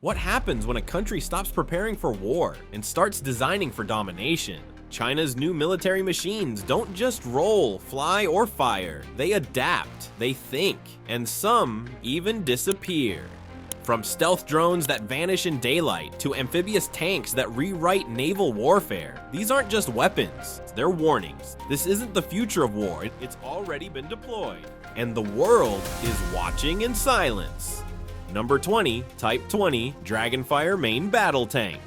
What happens when a country stops preparing for war and starts designing for domination? China's new military machines don't just roll, fly, or fire. They adapt, they think, and some even disappear. From stealth drones that vanish in daylight to amphibious tanks that rewrite naval warfare, these aren't just weapons, they're warnings. This isn't the future of war, it's already been deployed. And the world is watching in silence. Number 20, Type 20, Dragonfire Main Battle Tank.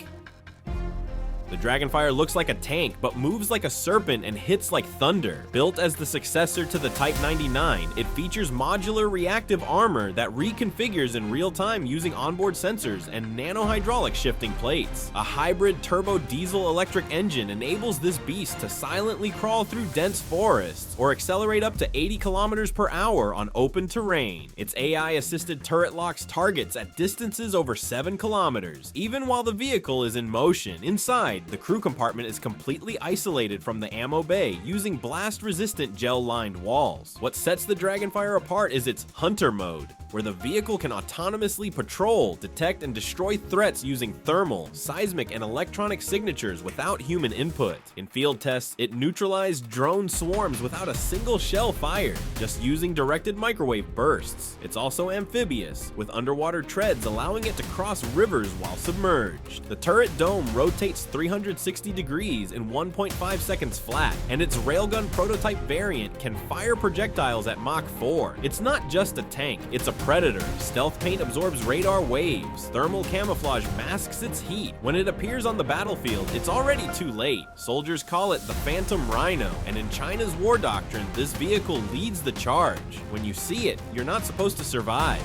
The Dragonfire looks like a tank, but moves like a serpent and hits like thunder. Built as the successor to the Type 99, it features modular reactive armor that reconfigures in real time using onboard sensors and nano-hydraulic shifting plates. A hybrid turbo diesel-electric engine enables this beast to silently crawl through dense forests or accelerate up to 80 kilometers per hour on open terrain. Its AI-assisted turret locks targets at distances over 7 kilometers, even while the vehicle is in motion. Inside, the crew compartment is completely isolated from the ammo bay using blast-resistant gel-lined walls. What sets the Dragonfire apart is its Hunter mode, where the vehicle can autonomously patrol, detect, and destroy threats using thermal, seismic, and electronic signatures without human input. In field tests, it neutralized drone swarms without a single shell fired, just using directed microwave bursts. It's also amphibious, with underwater treads allowing it to cross rivers while submerged. The turret dome rotates 360 degrees in 1.5 seconds flat, and its railgun prototype variant can fire projectiles at Mach 4. It's not just a tank, it's a predator. Stealth paint absorbs radar waves. Thermal camouflage masks its heat. When it appears on the battlefield, it's already too late. Soldiers call it the Phantom Rhino, and in China's war doctrine, this vehicle leads the charge. When you see it, you're not supposed to survive.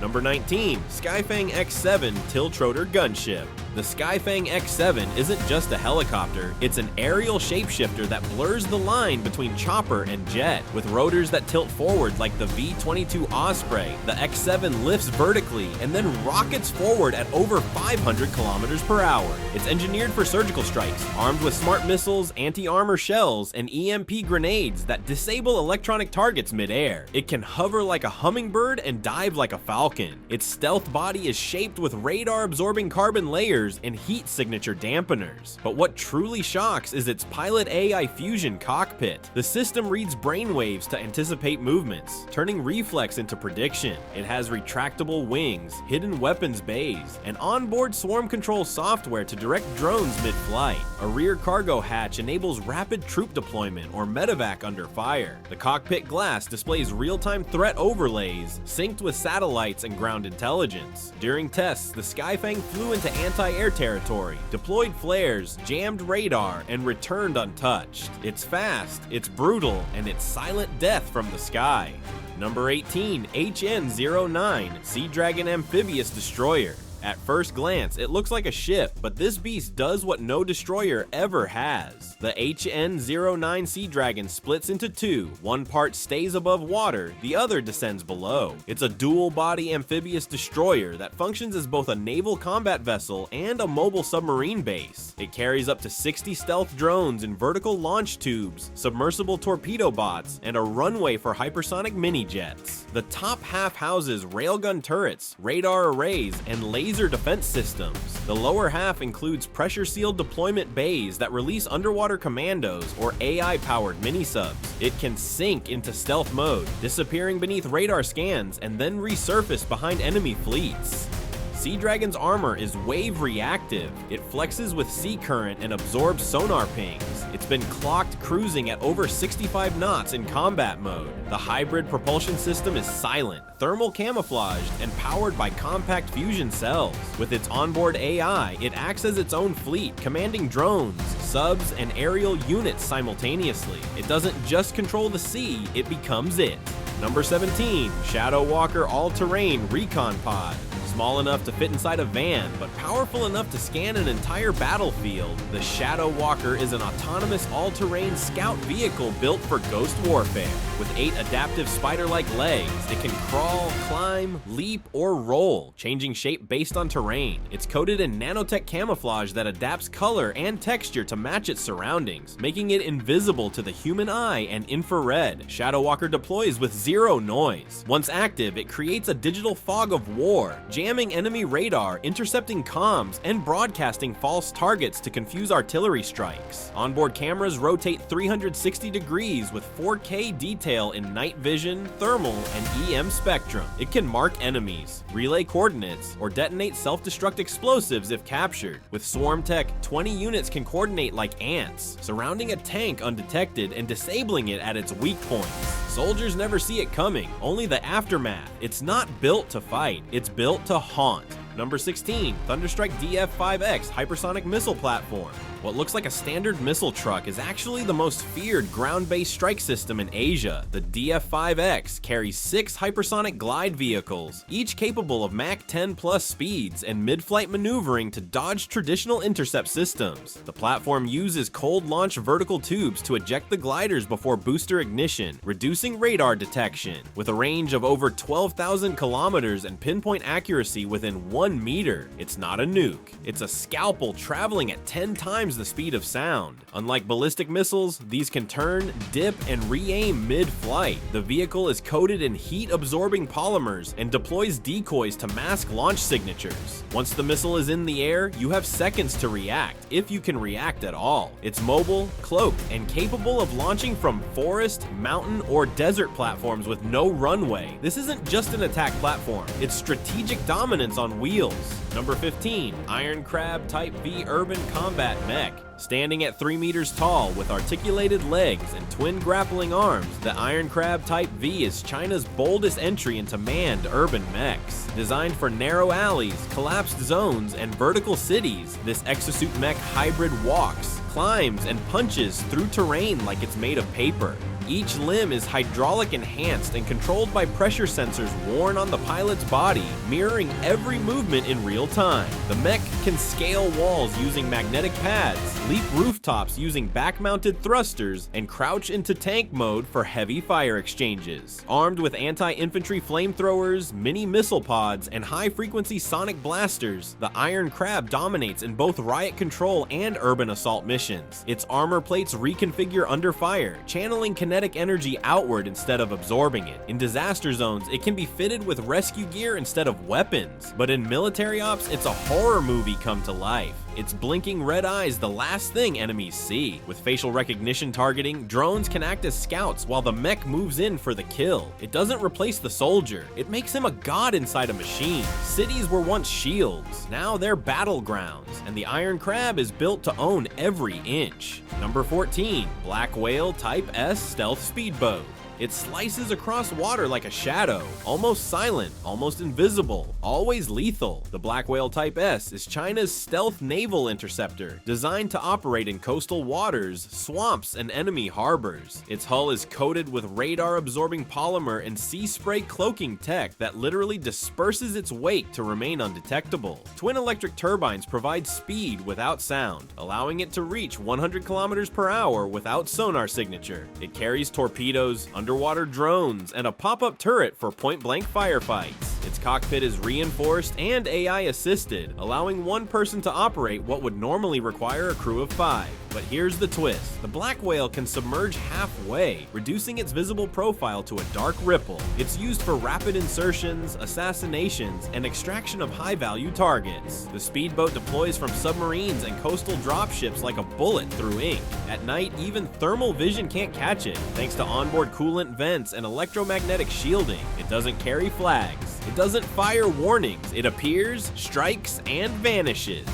Number 19, Skyfang X7 Tiltrotor Gunship. The Skyfang X7 isn't just a helicopter, it's an aerial shapeshifter that blurs the line between chopper and jet. With rotors that tilt forward like the V-22 Osprey, the X7 lifts vertically and then rockets forward at over 500 kilometers per hour. It's engineered for surgical strikes, armed with smart missiles, anti-armor shells, and EMP grenades that disable electronic targets mid-air. It can hover like a hummingbird and dive like a falcon. Its stealth body is shaped with radar-absorbing carbon layers and heat signature dampeners. But what truly shocks is its pilot AI fusion cockpit. The system reads brainwaves to anticipate movements, turning reflex into prediction. It has retractable wings, hidden weapons bays, and onboard swarm control software to direct drones mid-flight. A rear cargo hatch enables rapid troop deployment or medevac under fire. The cockpit glass displays real-time threat overlays, synced with satellites and ground intelligence. During tests, the Skyfang flew into anti-air territory, deployed flares, jammed radar, and returned untouched. It's fast, it's brutal, and it's silent death from the sky. Number 18, HN09 Sea Dragon Amphibious Destroyer. At first glance, it looks like a ship, but this beast does what no destroyer ever has. The HN09 Sea Dragon splits into two. One part stays above water, the other descends below. It's a dual-body amphibious destroyer that functions as both a naval combat vessel and a mobile submarine base. It carries up to 60 stealth drones in vertical launch tubes, submersible torpedo bots, and a runway for hypersonic mini-jets. The top half houses railgun turrets, radar arrays, and laser defense systems. The lower half includes pressure-sealed deployment bays that release underwater commandos or AI-powered mini-subs. It can sink into stealth mode, disappearing beneath radar scans and then resurface behind enemy fleets. Sea Dragon's armor is wave reactive. It flexes with sea current and absorbs sonar pings. It's been clocked cruising at over 65 knots in combat mode. The hybrid propulsion system is silent, thermal camouflaged, and powered by compact fusion cells. With its onboard AI, it acts as its own fleet, commanding drones, subs, and aerial units simultaneously. It doesn't just control the sea, it becomes it. Number 17, Shadow Walker All-Terrain Recon Pod. Small enough to fit inside a van, but powerful enough to scan an entire battlefield, the Shadow Walker is an autonomous all-terrain scout vehicle built for ghost warfare. With 8 adaptive spider-like legs, it can crawl, climb, leap, or roll, changing shape based on terrain. It's coated in nanotech camouflage that adapts color and texture to match its surroundings, making it invisible to the human eye and infrared. Shadow Walker deploys with zero noise. Once active, it creates a digital fog of war, jamming enemy radar, intercepting comms, and broadcasting false targets to confuse artillery strikes. Onboard cameras rotate 360 degrees with 4K detail in night vision, thermal, and EM spectrum. It can mark enemies, relay coordinates, or detonate self-destruct explosives if captured. With Swarm Tech, 20 units can coordinate like ants, surrounding a tank undetected and disabling it at its weak points. Soldiers never see it coming, only the aftermath. It's not built to fight, it's built to haunt. Number 16, Thunderstrike DF-5X Hypersonic Missile Platform. What looks like a standard missile truck is actually the most feared ground-based strike system in Asia. The DF-5X carries 6 hypersonic glide vehicles, each capable of Mach 10 plus speeds and mid-flight maneuvering to dodge traditional intercept systems. The platform uses cold-launch vertical tubes to eject the gliders before booster ignition, reducing radar detection. With a range of over 12,000 kilometers and pinpoint accuracy within 1 meter, it's not a nuke. It's a scalpel traveling at 10 times the speed of sound. Unlike ballistic missiles, these can turn, dip, and re-aim mid-flight. The vehicle is coated in heat-absorbing polymers and deploys decoys to mask launch signatures. Once the missile is in the air, you have seconds to react, if you can react at all. It's mobile, cloaked, and capable of launching from forest, mountain, or desert platforms with no runway. This isn't just an attack platform, it's strategic dominance on wheels. Number 15, Iron Crab Type V Urban Combat Mech. Standing at 3 meters tall with articulated legs and twin grappling arms, the Iron Crab Type V is China's boldest entry into manned urban mechs. Designed for narrow alleys, collapsed zones, and vertical cities, this exosuit mech hybrid walks, climbs, and punches through terrain like it's made of paper. Each limb is hydraulic enhanced and controlled by pressure sensors worn on the pilot's body, mirroring every movement in real time. The mech can scale walls using magnetic pads, leap rooftops using back-mounted thrusters, and crouch into tank mode for heavy fire exchanges. Armed with anti-infantry flamethrowers, mini missile pods, and high-frequency sonic blasters, the Iron Crab dominates in both riot control and urban assault missions. Its armor plates reconfigure under fire, channeling kinetic energy outward instead of absorbing it. In disaster zones, it can be fitted with rescue gear instead of weapons. But in military ops, it's a horror movie come to life. Its blinking red eyes the last thing enemies see. With facial recognition targeting, drones can act as scouts while the mech moves in for the kill. It doesn't replace the soldier, it makes him a god inside a machine. Cities were once shields, now they're battlegrounds, and the Iron Crab is built to own every inch. Number 14, Black Whale Type S Stealth Speedboat. It slices across water like a shadow, almost silent, almost invisible, always lethal. The Black Whale Type S is China's stealth naval interceptor, designed to operate in coastal waters, swamps, and enemy harbors. Its hull is coated with radar-absorbing polymer and sea spray cloaking tech that literally disperses its weight to remain undetectable. Twin electric turbines provide speed without sound, allowing it to reach 100 kilometers per hour without sonar signature. It carries torpedoes, underwater drones, and a pop-up turret for point-blank firefights. Its cockpit is reinforced and AI assisted, allowing one person to operate what would normally require a crew of 5. But here's the twist. The Black Whale can submerge halfway, reducing its visible profile to a dark ripple. It's used for rapid insertions, assassinations, and extraction of high-value targets. The speedboat deploys from submarines and coastal dropships like a bullet through ink. At night, even thermal vision can't catch it, thanks to onboard coolant vents and electromagnetic shielding. It doesn't carry flags. It doesn't fire warnings. It appears, strikes, and vanishes.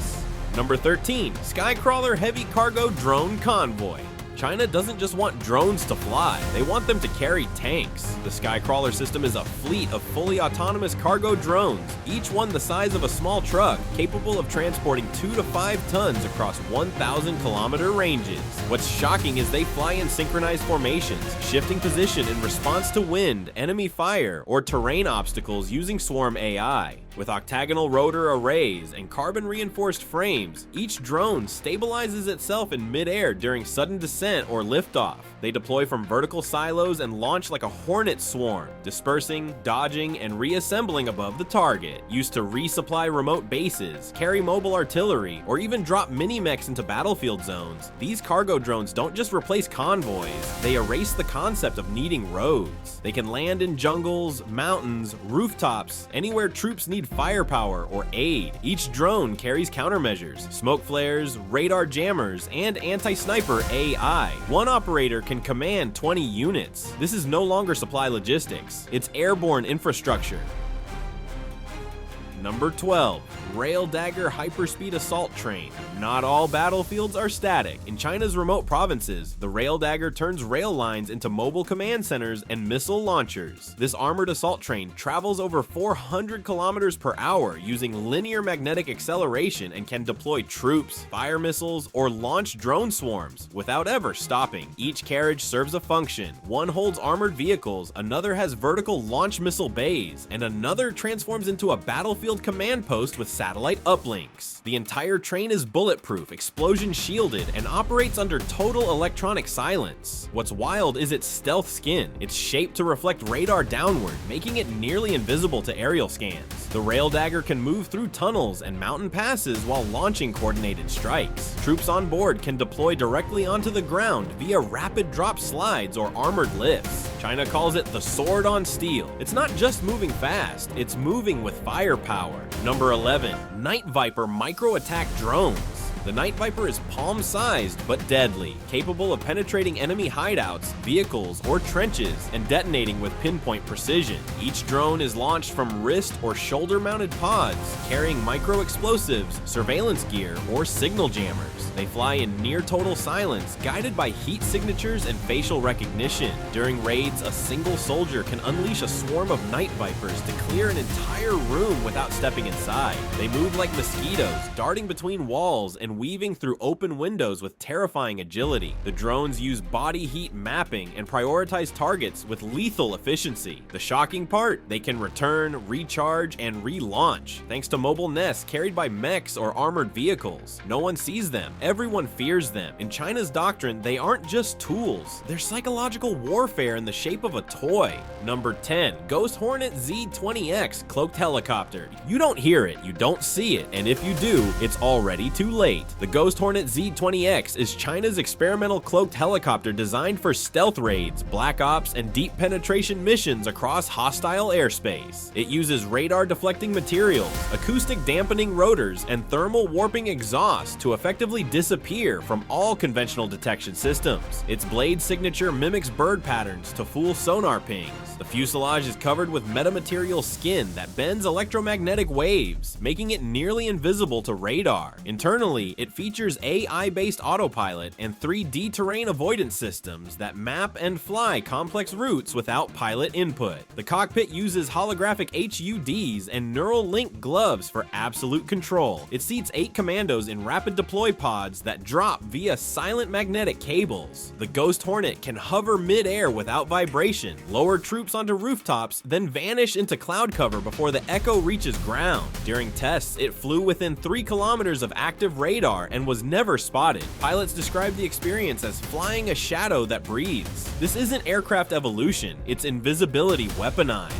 Number 13, Skycrawler Heavy Cargo Drone Convoy. China doesn't just want drones to fly, they want them to carry tanks. The Skycrawler system is a fleet of fully autonomous cargo drones, each one the size of a small truck, capable of transporting 2 to 5 tons across 1,000-kilometer ranges. What's shocking is they fly in synchronized formations, shifting position in response to wind, enemy fire, or terrain obstacles using swarm AI. With octagonal rotor arrays and carbon-reinforced frames, each drone stabilizes itself in mid-air during sudden descent or liftoff. They deploy from vertical silos and launch like a hornet swarm, dispersing, dodging, and reassembling above the target. Used to resupply remote bases, carry mobile artillery, or even drop mini-mechs into battlefield zones, these cargo drones don't just replace convoys, they erase the concept of needing roads. They can land in jungles, mountains, rooftops, anywhere troops need high-speed firepower or aid. Each drone carries countermeasures, smoke flares, radar jammers, and anti-sniper AI. One operator can command 20 units. This is no longer supply logistics, it's airborne infrastructure. Number 12. Rail Dagger Hyperspeed Assault Train. Not all battlefields are static. In China's remote provinces, the Rail Dagger turns rail lines into mobile command centers and missile launchers. This armored assault train travels over 400 kilometers per hour using linear magnetic acceleration and can deploy troops, fire missiles, or launch drone swarms without ever stopping. Each carriage serves a function. One holds armored vehicles, another has vertical launch missile bays, and another transforms into a battlefield command post with satellite uplinks. The entire train is bulletproof, explosion shielded, and operates under total electronic silence. What's wild is its stealth skin. It's shaped to reflect radar downward, making it nearly invisible to aerial scans. The Rail Dagger can move through tunnels and mountain passes while launching coordinated strikes. Troops on board can deploy directly onto the ground via rapid drop slides or armored lifts. China calls it the sword on steel. It's not just moving fast, it's moving with firepower. Number 11. Night Viper Microattack Drones. The Night Viper is palm-sized but deadly, capable of penetrating enemy hideouts, vehicles, or trenches, and detonating with pinpoint precision. Each drone is launched from wrist or shoulder-mounted pods, carrying micro-explosives, surveillance gear, or signal jammers. They fly in near-total silence, guided by heat signatures and facial recognition. During raids, a single soldier can unleash a swarm of Night Vipers to clear an entire room without stepping inside. They move like mosquitoes, darting between walls and weaving through open windows with terrifying agility. The drones use body heat mapping and prioritize targets with lethal efficiency. The shocking part? They can return, recharge, and relaunch, thanks to mobile nests carried by mechs or armored vehicles. No one sees them, everyone fears them. In China's doctrine, they aren't just tools, they're psychological warfare in the shape of a toy. Number 10. Ghost Hornet Z20X Cloaked Helicopter. You don't hear it, you don't see it, and if you do, it's already too late. The Ghost Hornet Z20X is China's experimental cloaked helicopter designed for stealth raids, black ops, and deep penetration missions across hostile airspace. It uses radar deflecting materials, acoustic dampening rotors, and thermal warping exhaust to effectively disappear from all conventional detection systems. Its blade signature mimics bird patterns to fool sonar pings. The fuselage is covered with metamaterial skin that bends electromagnetic waves, making it nearly invisible to radar. Internally, it features AI-based autopilot and 3D terrain avoidance systems that map and fly complex routes without pilot input. The cockpit uses holographic HUDs and neural link gloves for absolute control. It seats 8 commandos in rapid deploy pods that drop via silent magnetic cables. The Ghost Hornet can hover mid-air without vibration, lower troops onto rooftops, then vanish into cloud cover before the Echo reaches ground. During tests, it flew within 3 kilometers of active radar and was never spotted. Pilots describe the experience as flying a shadow that breathes. This isn't aircraft evolution, it's invisibility weaponized.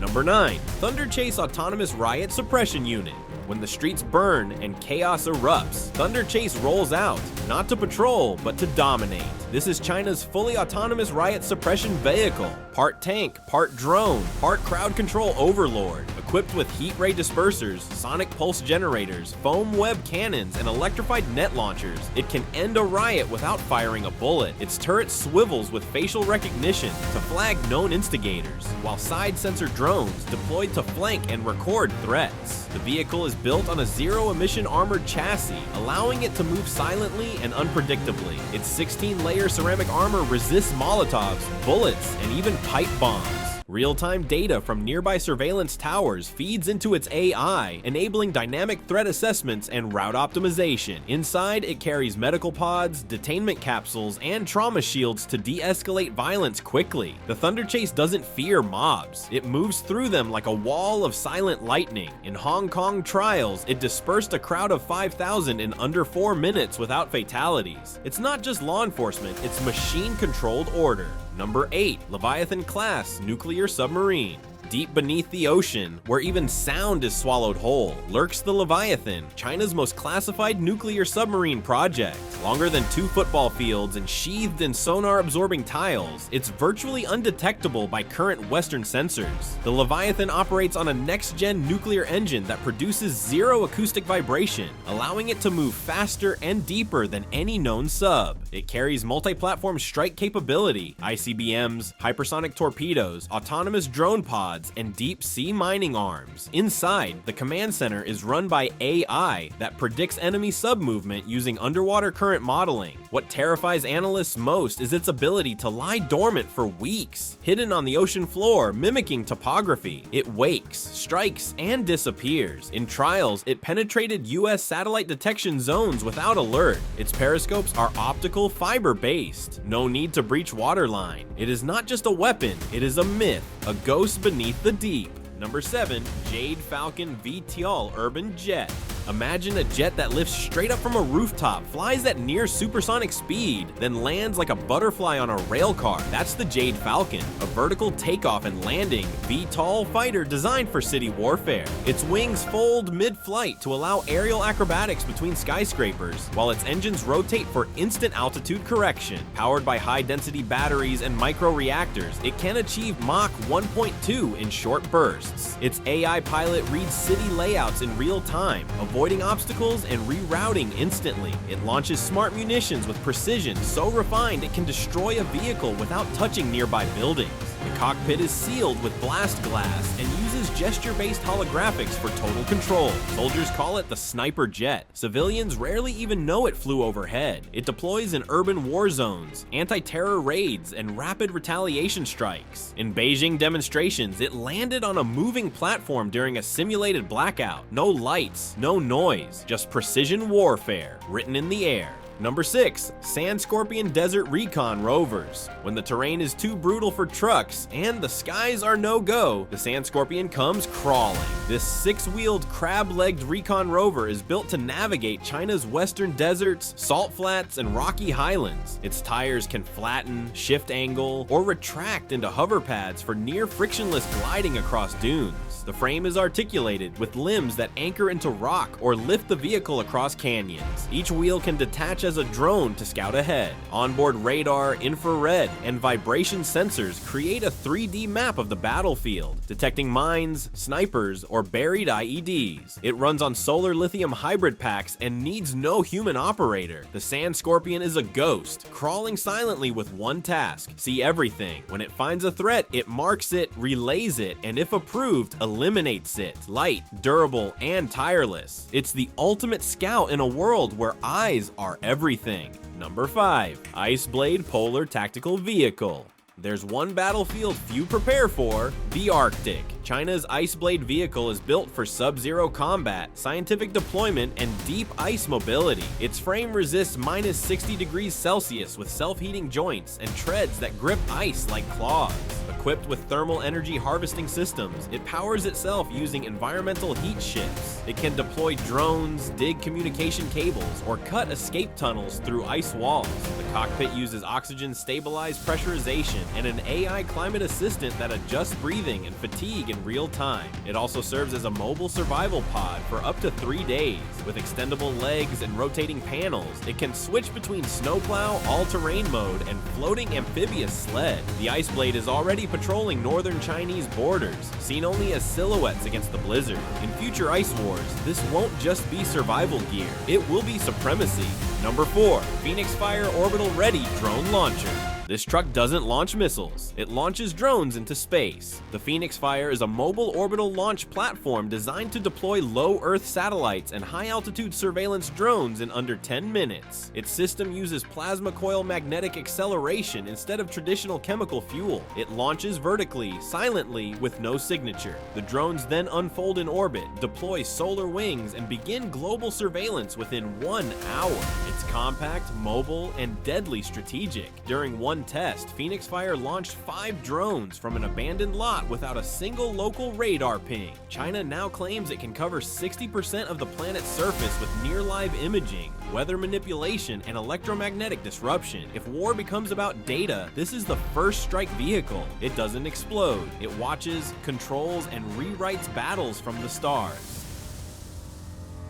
Number 9. Thunderchase Autonomous Riot Suppression Unit. When the streets burn and chaos erupts, Thunderchase rolls out, not to patrol, but to dominate. This is China's fully autonomous riot suppression vehicle. Part tank, part drone, part crowd control overlord. Equipped with heat ray dispersers, sonic pulse generators, foam web cannons, and electrified net launchers, it can end a riot without firing a bullet. Its turret swivels with facial recognition to flag known instigators, while side sensor drones deployed to flank and record threats. The vehicle is built on a zero-emission armored chassis, allowing it to move silently and unpredictably. Its 16-layer ceramic armor resists Molotovs, bullets, and even pipe bombs. Real-time data from nearby surveillance towers feeds into its AI, enabling dynamic threat assessments and route optimization. Inside, it carries medical pods, detainment capsules, and trauma shields to de-escalate violence quickly. The Thunderchase doesn't fear mobs. It moves through them like a wall of silent lightning. In Hong Kong trials, it dispersed a crowd of 5,000 in under 4 minutes without fatalities. It's not just law enforcement, it's machine-controlled order. Number 8. Leviathan class nuclear submarine. Deep beneath the ocean, where even sound is swallowed whole, lurks the Leviathan, China's most classified nuclear submarine project. Longer than 2 football fields and sheathed in sonar-absorbing tiles, it's virtually undetectable by current Western sensors. The Leviathan operates on a next-gen nuclear engine that produces zero acoustic vibration, allowing it to move faster and deeper than any known sub. It carries multi-platform strike capability, ICBMs, hypersonic torpedoes, autonomous drone pods, and deep-sea mining arms. Inside, the command center is run by AI that predicts enemy sub-movement using underwater current modeling. What terrifies analysts most is its ability to lie dormant for weeks, hidden on the ocean floor, mimicking topography. It wakes, strikes, and disappears. In trials, it penetrated US satellite detection zones without alert. Its periscopes are optical fiber-based. No need to breach waterline. It is not just a weapon, it is a myth, a ghost beneath the deep. Number 7, Jade Falcon VTOL Urban Jet. Imagine a jet that lifts straight up from a rooftop, flies at near supersonic speed, then lands like a butterfly on a rail car. That's the Jade Falcon, a vertical takeoff and landing VTOL fighter designed for city warfare. Its wings fold mid-flight to allow aerial acrobatics between skyscrapers, while its engines rotate for instant altitude correction. Powered by high-density batteries and micro-reactors, it can achieve Mach 1.2 in short bursts. Its AI pilot reads city layouts in real time, avoiding obstacles and rerouting instantly. It launches smart munitions with precision so refined it can destroy a vehicle without touching nearby buildings. The cockpit is sealed with blast glass and uses gesture-based holographics for total control. Soldiers call it the sniper jet. Civilians rarely even know it flew overhead. It deploys in urban war zones, anti-terror raids, and rapid retaliation strikes. In Beijing demonstrations, it landed on a moving platform during a simulated blackout. No lights, no noise, just precision warfare written in the air. Number 6, Sand Scorpion Desert Recon Rovers. When the terrain is too brutal for trucks and the skies are no-go, the Sand Scorpion comes crawling. This 6-wheeled, crab-legged recon rover is built to navigate China's western deserts, salt flats, and rocky highlands. Its tires can flatten, shift angle, or retract into hover pads for near frictionless gliding across dunes. The frame is articulated with limbs that anchor into rock or lift the vehicle across canyons. Each wheel can detach as a drone to scout ahead. Onboard radar, infrared, and vibration sensors create a 3D map of the battlefield, detecting mines, snipers, or buried IEDs. It runs on solar lithium hybrid packs and needs no human operator. The Sand Scorpion is a ghost, crawling silently with one task: see everything. When it finds a threat, it marks it, relays it, and if approved, eliminates it. Light, durable, and tireless. It's the ultimate scout in a world where eyes are everything. Number 5, Iceblade Polar Tactical Vehicle. There's one battlefield few prepare for: the Arctic. China's Iceblade vehicle is built for sub-zero combat, scientific deployment, and deep ice mobility. Its frame resists minus 60 degrees Celsius with self-heating joints and treads that grip ice like claws. Equipped with thermal energy harvesting systems, it powers itself using environmental heat ships. It can deploy drones, dig communication cables, or cut escape tunnels through ice walls. The cockpit uses oxygen-stabilized pressurization and an AI climate assistant that adjusts breathing and fatigue in real time. It also serves as a mobile survival pod for up to 3 days. With extendable legs and rotating panels, it can switch between snowplow, all-terrain mode, and floating amphibious sled. The Iceblade is already patrolling northern Chinese borders, seen only as silhouettes against the blizzard. In future ice wars, this won't just be survival gear, it will be supremacy. Number 4, Phoenix Fire Orbital Ready Drone Launcher. This truck doesn't launch missiles, it launches drones into space. The Phoenix Fire is a mobile orbital launch platform designed to deploy low Earth satellites and high-altitude surveillance drones in under 10 minutes. Its system uses plasma coil magnetic acceleration instead of traditional chemical fuel. It launches vertically, silently, with no signature. The drones then unfold in orbit, deploy solar wings, and begin global surveillance within 1 hour. It's compact, mobile, and deadly strategic. During one one test, Phoenix Fire launched 5 drones from an abandoned lot without a single local radar ping. China now claims it can cover 60% of the planet's surface with near-live imaging, weather manipulation, and electromagnetic disruption. If war becomes about data, this is the first strike vehicle. It doesn't explode. It watches, controls, and rewrites battles from the stars.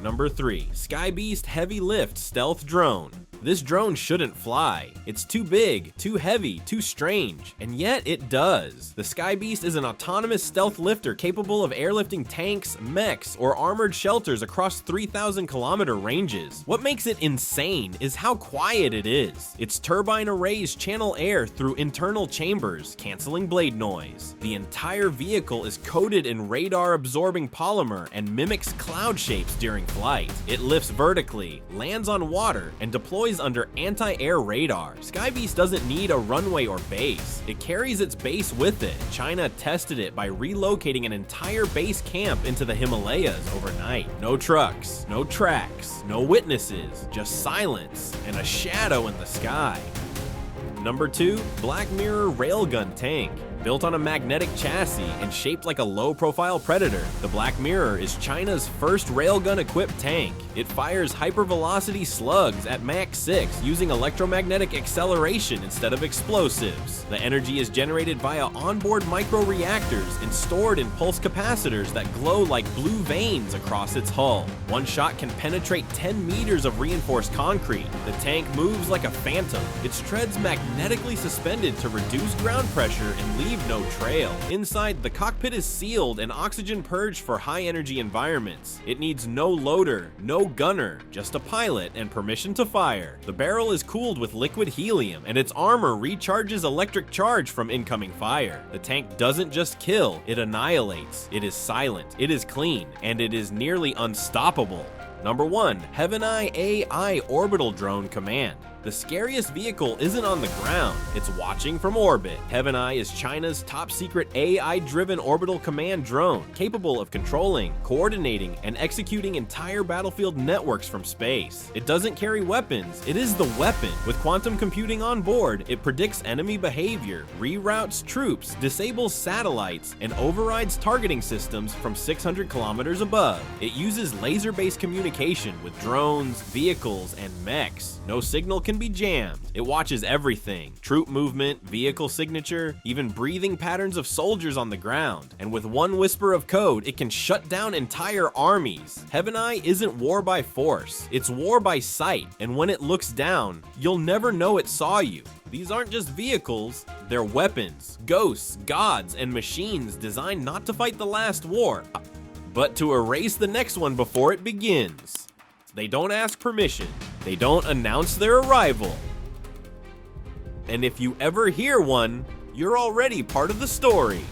Number 3. Skybeast Heavy Lift Stealth Drone. This drone shouldn't fly. It's too big, too heavy, too strange, and yet it does. The Skybeast is an autonomous stealth lifter capable of airlifting tanks, mechs, or armored shelters across 3,000-kilometer ranges. What makes it insane is how quiet it is. Its turbine arrays channel air through internal chambers, canceling blade noise. The entire vehicle is coated in radar-absorbing polymer and mimics cloud shapes during flight. It lifts vertically, lands on water, and deploys under anti-air radar. Skybeast doesn't need a runway or base. It carries its base with it. China tested it by relocating an entire base camp into the Himalayas overnight. No trucks, no tracks, no witnesses, just silence and a shadow in the sky. Number 2. Black Mirror Railgun Tank. Built on a magnetic chassis and shaped like a low-profile Predator, the Black Mirror is China's first railgun-equipped tank. It fires hypervelocity slugs at Mach 6 using electromagnetic acceleration instead of explosives. The energy is generated via onboard microreactors and stored in pulse capacitors that glow like blue veins across its hull. One shot can penetrate 10 meters of reinforced concrete. The tank moves like a phantom. Its treads magnetically suspended to reduce ground pressure and leave no trail. Inside, the cockpit is sealed and oxygen purged for high-energy environments. It needs no loader, no gunner, just a pilot and permission to fire. The barrel is cooled with liquid helium, and its armor recharges electric charge from incoming fire. The tank doesn't just kill, it annihilates. It is silent, it is clean, and it is nearly unstoppable. Number 1. Heaven Eye AI Orbital Drone Command. The scariest vehicle isn't on the ground, it's watching from orbit. Heaven Eye is China's top-secret AI-driven orbital command drone, capable of controlling, coordinating, and executing entire battlefield networks from space. It doesn't carry weapons, it is the weapon. With quantum computing on board, it predicts enemy behavior, reroutes troops, disables satellites, and overrides targeting systems from 600 kilometers above. It uses laser-based communication with drones, vehicles, and mechs. No signal can be jammed. It watches everything: troop movement, vehicle signature, even breathing patterns of soldiers on the ground. And with one whisper of code, it can shut down entire armies. Heaven Eye isn't war by force, it's war by sight. And when it looks down, you'll never know it saw you. These aren't just vehicles, they're weapons, ghosts, gods, and machines designed not to fight the last war, but to erase the next one before it begins. They don't ask permission. They don't announce their arrival. And if you ever hear one, you're already part of the story.